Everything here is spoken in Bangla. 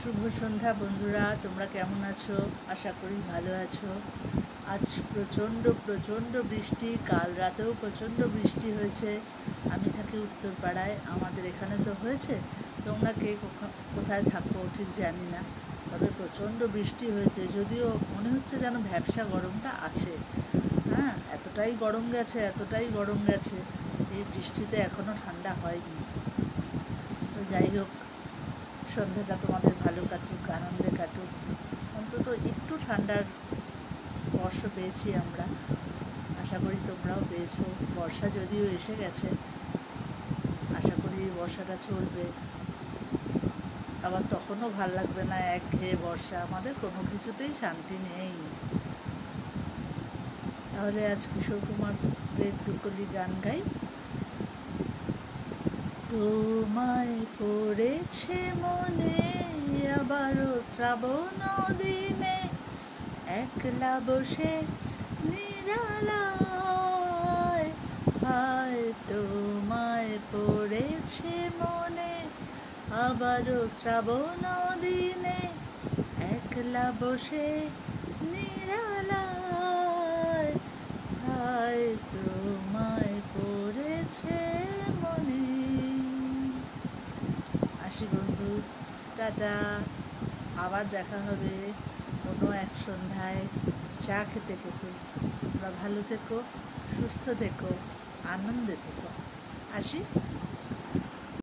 শুভ সন্ধ্যা বন্ধুরা, তোমরা কেমন আছো? আশা করি ভালো আছো। আজ প্রচণ্ড প্রচণ্ড বৃষ্টি, কাল রাতেও প্রচণ্ড বৃষ্টি হয়েছে। আমি থাকি উত্তরপাড়ায়, আমাদের এখানে তো হয়েছে। তোমরা কে কোথায় থাকো ঠিক জানি না, তবে প্রচণ্ড বৃষ্টি হয়েছে। যদিও মনে হচ্ছে যেন ভ্যাপসা গরমটা আছে। হ্যাঁ, এতটাই গরম গেছে, এই বৃষ্টিতে এখনও ঠান্ডা হয়নি। তো যাই হোক, সন্ধ্যাটা তোমাদের ভালো কাটুক, আনন্দে কাটুক। অন্তত একটু ঠান্ডার স্পর্শ পেয়েছি আমরা, আশা করি তোমরাও পেয়েছো। বর্ষা যদিও এসে গেছে, আশা করি বর্ষাটা চলবে। আবার তখনও ভাল লাগবে না, একঘেয়ে বর্ষা, আমাদের কোনো কিছুতেই শান্তি নেই। তাহলে আজ কিশোর কুমারের দুকলি গান গাই। তোমায় পড়েছে মনে আবারও শ্রাবণ দিনে, একলা বসে নিরালায়, হায় তোমায় পড়েছে মনে আবারও শ্রাবণ দিনে, একলা বসে নিরালায়, হায় তোমায় পড়েছে মনে। আসি বন্ধু, টাটা। আবার দেখা হবে কোনো এক সন্ধ্যায় চা খেতে খেতে। তোমরা ভালো থেকো, সুস্থ থেকো, আনন্দে থেকো। আসি।